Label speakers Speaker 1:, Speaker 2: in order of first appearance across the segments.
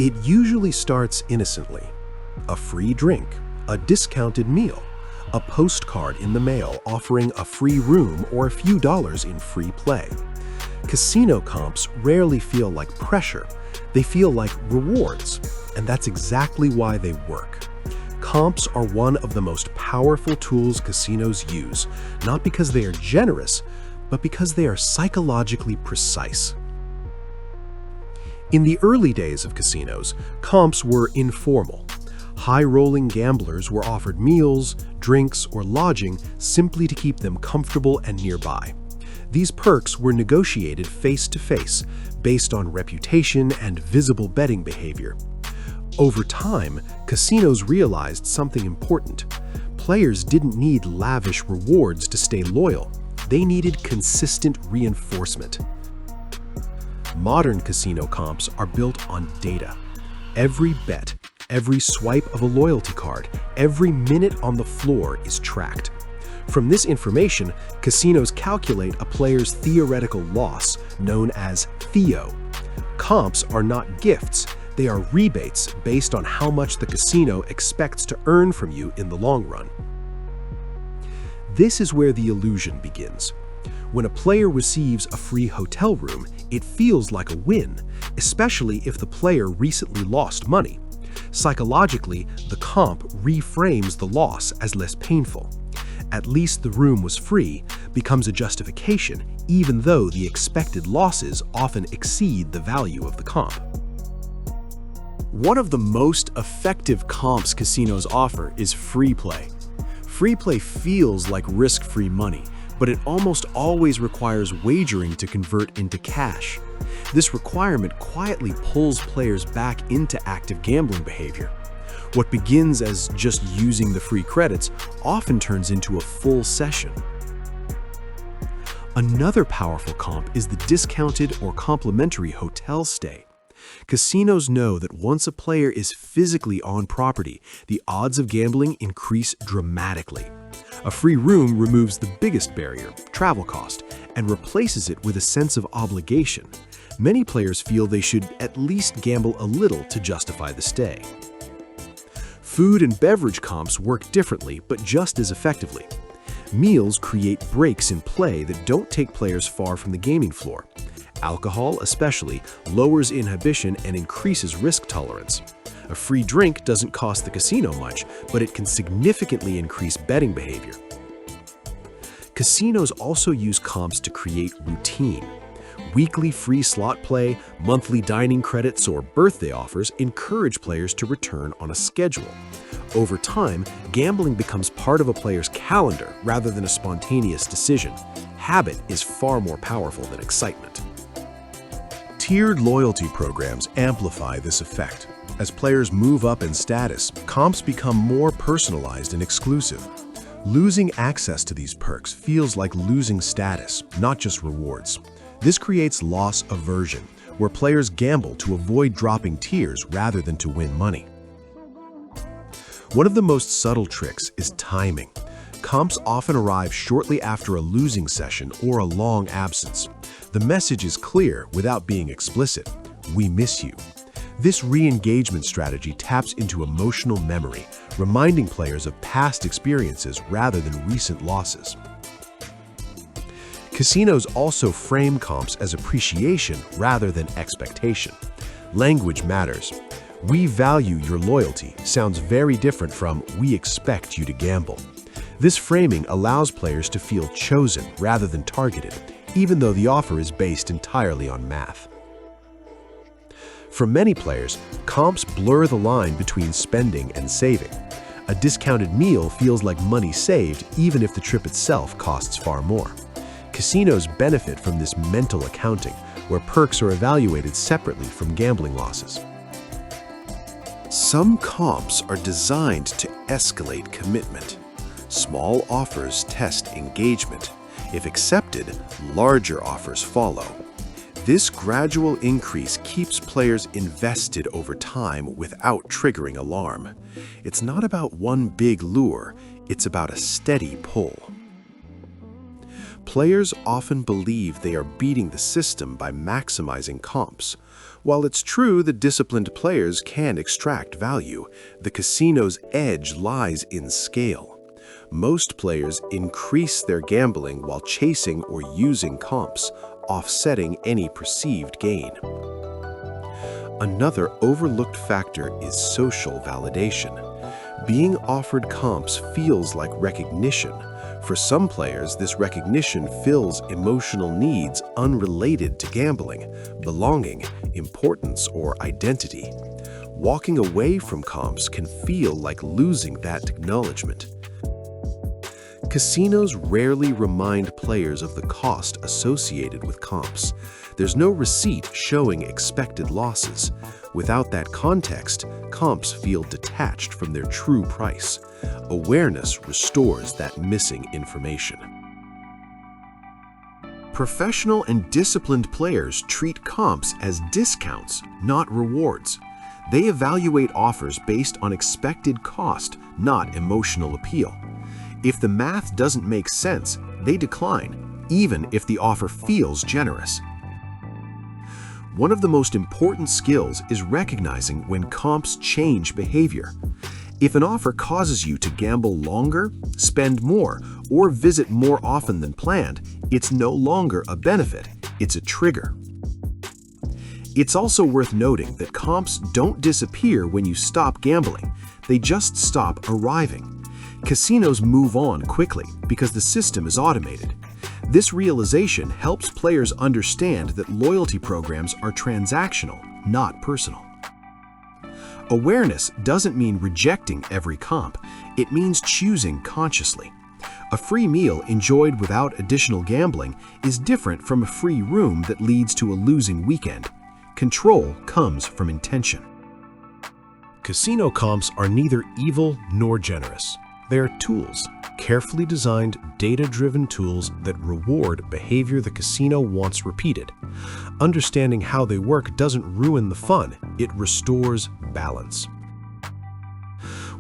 Speaker 1: It usually starts innocently. A free drink, a discounted meal, a postcard in the mail offering a free room or a few dollars in free play. Casino comps rarely feel like pressure. They feel like rewards, and that's exactly why they work. Comps are one of the most powerful tools casinos use, not because they are generous, but because they are psychologically precise. In the early days of casinos, comps were informal. High-rolling gamblers were offered meals, drinks, or lodging simply to keep them comfortable and nearby. These perks were negotiated face-to-face, based on reputation and visible betting behavior. Over time, casinos realized something important. Players didn't need lavish rewards to stay loyal. They needed consistent reinforcement. Modern casino comps are built on data. Every bet, every swipe of a loyalty card, every minute on the floor is tracked. From this information, casinos calculate a player's theoretical loss, known as theo. Comps are not gifts, they are rebates based on how much the casino expects to earn from you in the long run. This is where the illusion begins. When a player receives a free hotel room, it feels like a win, especially if the player recently lost money. Psychologically, the comp reframes the loss as less painful. At least the room was free becomes a justification, even though the expected losses often exceed the value of the comp.
Speaker 2: One of the most effective comps casinos offer is free play. Free play feels like risk-free money, but it almost always requires wagering to convert into cash. This requirement quietly pulls players back into active gambling behavior. What begins as just using the free credits often turns into a full session. Another powerful comp is the discounted or complimentary hotel stay. Casinos know that once a player is physically on property, the odds of gambling increase dramatically. A free room removes the biggest barrier, travel cost, and replaces it with a sense of obligation. Many players feel they should at least gamble a little to justify the stay. Food and beverage comps work differently, but just as effectively. Meals create breaks in play that don't take players far from the gaming floor. Alcohol, especially, lowers inhibition and increases risk tolerance. A free drink doesn't cost the casino much, but it can significantly increase betting behavior. Casinos also use comps to create routine. Weekly free slot play, monthly dining credits, or birthday offers encourage players to return on a schedule. Over time, gambling becomes part of a player's calendar rather than a spontaneous decision. Habit is far more powerful than excitement.
Speaker 1: Tiered loyalty programs amplify this effect. As players move up in status, comps become more personalized and exclusive. Losing access to these perks feels like losing status, not just rewards. This creates loss aversion, where players gamble to avoid dropping tiers rather than to win money. One of the most subtle tricks is timing. Comps often arrive shortly after a losing session or a long absence. The message is clear without being explicit: "We miss you." This re-engagement strategy taps into emotional memory, reminding players of past experiences rather than recent losses. Casinos also frame comps as appreciation rather than expectation. Language matters. "We value your loyalty" sounds very different from "we expect you to gamble." This framing allows players to feel chosen rather than targeted, even though the offer is based entirely on math. For many players, comps blur the line between spending and saving. A discounted meal feels like money saved even if the trip itself costs far more. Casinos benefit from this mental accounting, where perks are evaluated separately from gambling losses. Some comps are designed to escalate commitment. Small offers test engagement. If accepted, larger offers follow. This gradual increase keeps players invested over time without triggering alarm. It's not about one big lure, it's about a steady pull. Players often believe they are beating the system by maximizing comps.
Speaker 2: While it's true that disciplined players can extract value, the casino's edge lies in scale. Most players increase their gambling while chasing or using comps, offsetting any perceived gain. Another overlooked factor is social validation. Being offered comps feels like recognition. For some players, this recognition fills emotional needs unrelated to gambling, belonging, importance, or identity. Walking away from comps can feel like losing that acknowledgement. Casinos rarely remind players of the cost associated with comps. There's no receipt showing expected losses. Without that context, comps feel detached from their true price. Awareness restores that missing information. Professional and disciplined players treat comps as discounts, not rewards. They evaluate offers based on expected cost, not emotional appeal. If the math doesn't make sense, they decline, even if the offer feels generous. One of the most important skills is recognizing when comps change behavior. If an offer causes you to gamble longer, spend more, or visit more often than planned, it's no longer a benefit, it's a trigger. It's also worth noting that comps don't disappear when you stop gambling, they just stop arriving. Casinos move on quickly because the system is automated. This realization helps players understand that loyalty programs are transactional, not personal. Awareness doesn't mean rejecting every comp, it means choosing consciously. A free meal enjoyed without additional gambling is different from a free room that leads to a losing weekend. Control comes from intention.
Speaker 1: Casino comps are neither evil nor generous. They are tools, carefully designed, data-driven tools that reward behavior the casino wants repeated. Understanding how they work doesn't ruin the fun, it restores balance.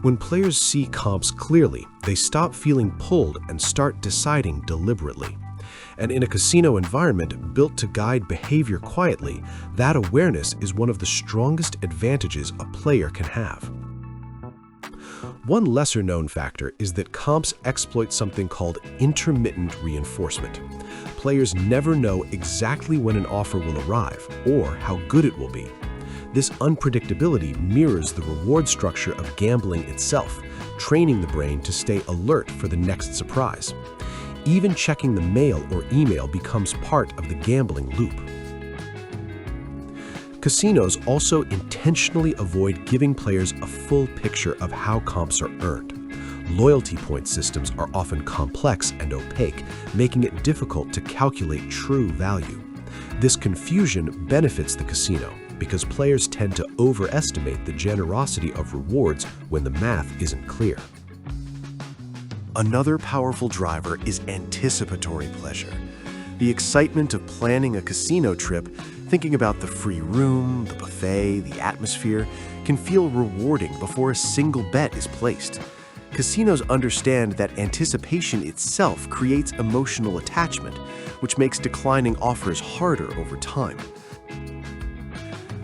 Speaker 1: When players see comps clearly, they stop feeling pulled and start deciding deliberately. And in a casino environment built to guide behavior quietly, that awareness is one of the strongest advantages a player can have. One lesser-known factor is that comps exploit something called intermittent reinforcement. Players never know exactly when an offer will arrive or how good it will be. This unpredictability mirrors the reward structure of gambling itself, training the brain to stay alert for the next surprise. Even checking the mail or email becomes part of the gambling loop. Casinos also intentionally avoid giving players a full picture of how comps are earned. Loyalty point systems are often complex and opaque, making it difficult to calculate true value. This confusion benefits the casino because players tend to overestimate the generosity of rewards when the math isn't clear. Another powerful driver is anticipatory pleasure. The excitement of planning a casino trip, thinking about the free room, the buffet, the atmosphere, can feel rewarding before a single bet is placed. Casinos understand that anticipation itself creates emotional attachment, which makes declining offers harder over time.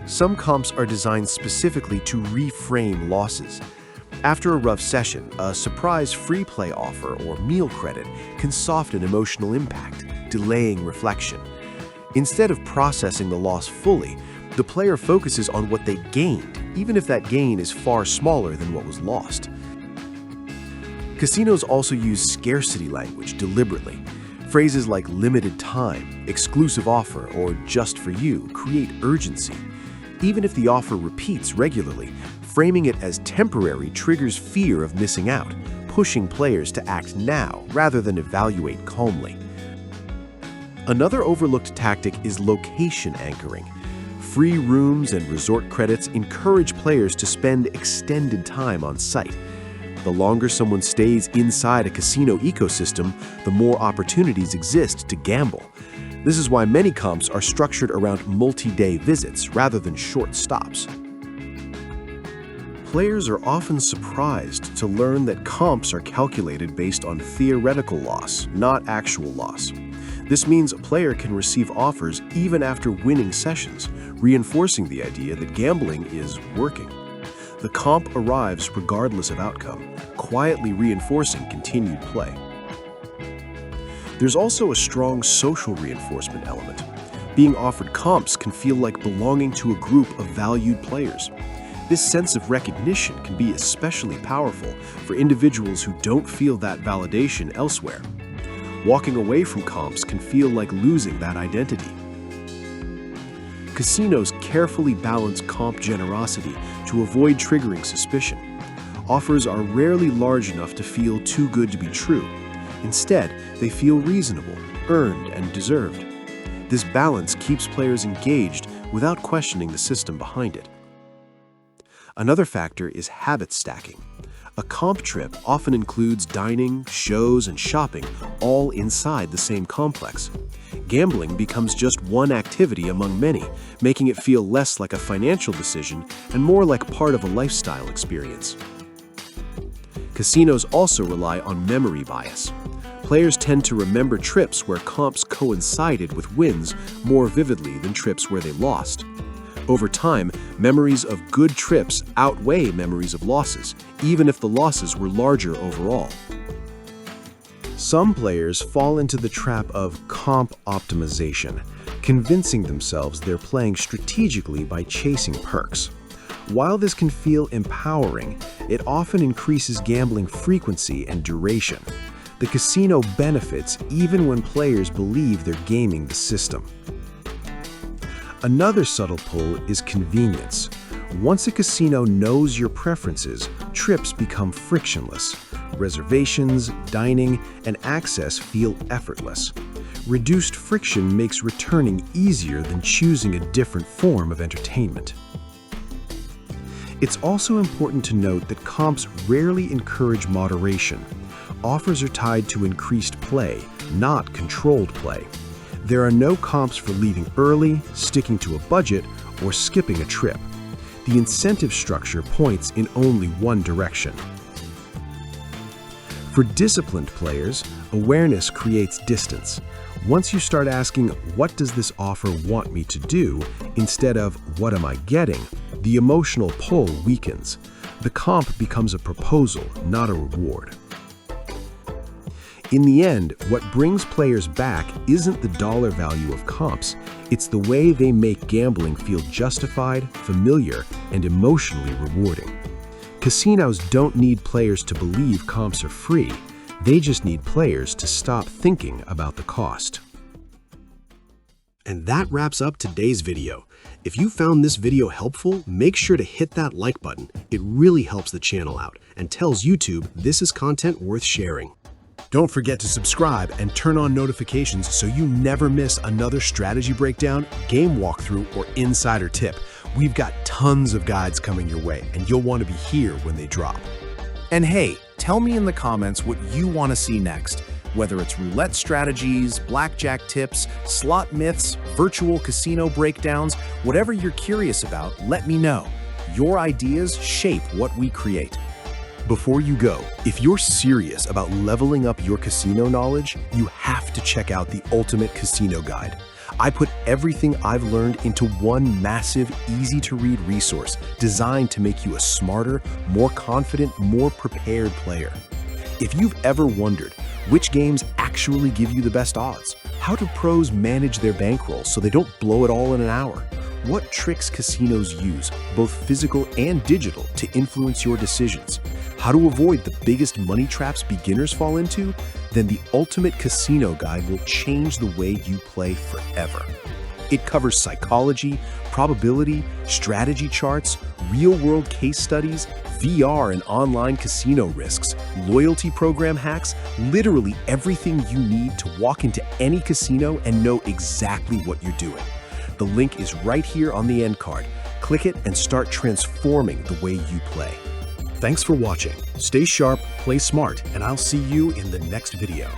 Speaker 1: Some comps are designed specifically to reframe losses. After a rough session, a surprise free play offer or meal credit can soften emotional impact, delaying reflection. Instead of processing the loss fully, the player focuses on what they gained, even if that gain is far smaller than what was lost. Casinos also use scarcity language deliberately. Phrases like limited time, exclusive offer, or just for you create urgency. Even if the offer repeats regularly, framing it as temporary triggers fear of missing out, pushing players to act now rather than evaluate calmly. Another overlooked tactic is location anchoring. Free rooms and resort credits encourage players to spend extended time on site. The longer someone stays inside a casino ecosystem, the more opportunities exist to gamble. This is why many comps are structured around multi-day visits rather than short stops. Players are often surprised to learn that comps are calculated based on theoretical loss, not actual loss. This means a player can receive offers even after winning sessions,
Speaker 2: reinforcing the idea that gambling is working. The comp arrives regardless of outcome, quietly reinforcing continued play. There's also a strong social reinforcement element. Being offered comps can feel like belonging to a group of valued players. This sense of recognition can be especially powerful for individuals who don't feel that validation elsewhere. Walking away from comps can feel like losing that identity. Casinos carefully balance comp generosity to avoid triggering suspicion. Offers are rarely large enough to feel too good to be true. Instead, they feel reasonable, earned, and deserved. This balance keeps players engaged without questioning the system behind it. Another factor is habit stacking. A comp trip often includes dining, shows, and shopping, all inside the same complex. Gambling becomes just one activity among many, making it feel less like a financial decision and more like part of a lifestyle experience. Casinos also rely on memory bias. Players tend to remember trips where comps coincided with wins more vividly than trips where they lost. Over time, memories of good trips outweigh memories of losses, even if the losses were larger overall. Some players fall into the trap of comp optimization, convincing themselves they're playing strategically by chasing perks. While this can feel empowering, it often increases gambling frequency and duration. The casino benefits even when players believe they're gaming the system. Another subtle pull is convenience. Once a casino knows your preferences, trips become frictionless. Reservations, dining, and access feel effortless. Reduced friction makes returning easier than choosing a different form of entertainment. It's also important to note that comps rarely encourage moderation. Offers are tied to increased play, not controlled play. There are no comps for leaving early, sticking to a budget, or skipping a trip. The incentive structure points in only one direction. For disciplined players, awareness creates distance. Once you start asking, what does this offer want me to do, instead of what am I getting, the emotional pull weakens. The comp becomes a proposal, not a reward. In the end, what brings players back isn't the dollar value of comps, it's the way they make gambling feel justified, familiar, and emotionally rewarding. Casinos don't need players to believe comps are free, they just need players to stop thinking about the cost. And that wraps up today's video. If you found this video helpful, make sure to hit that like button. It really helps the channel out and tells YouTube this is content worth sharing.
Speaker 1: Don't forget to subscribe and turn on notifications so you never miss another strategy breakdown, game walkthrough, or insider tip. We've got tons of guides coming your way, and you'll want to be here when they drop.
Speaker 3: And hey, tell me in the comments what you want to see next. Whether it's roulette strategies, blackjack tips, slot myths, virtual casino breakdowns, whatever you're curious about, let me know. Your ideas shape what we create.
Speaker 1: Before you go, if you're serious about leveling up your casino knowledge, you have to check out the Ultimate Casino Guide. I put everything I've learned into one massive, easy-to-read resource designed to make you a smarter, more confident, more prepared player. If you've ever wondered which games actually give you the best odds, how do pros manage their bankroll so they don't blow it all in an hour, what tricks casinos use, both physical and digital, to influence your decisions, how to avoid the biggest money traps beginners fall into, then the Ultimate Casino Guide will change the way you play forever. It covers psychology, probability, strategy charts, real-world case studies, VR and online casino risks, loyalty program hacks, literally everything you need to walk into any casino and know exactly what you're doing. The link is right here on the end card. Click it and start transforming the way you play. Thanks for watching. Stay sharp, play smart, and I'll see you in the next video.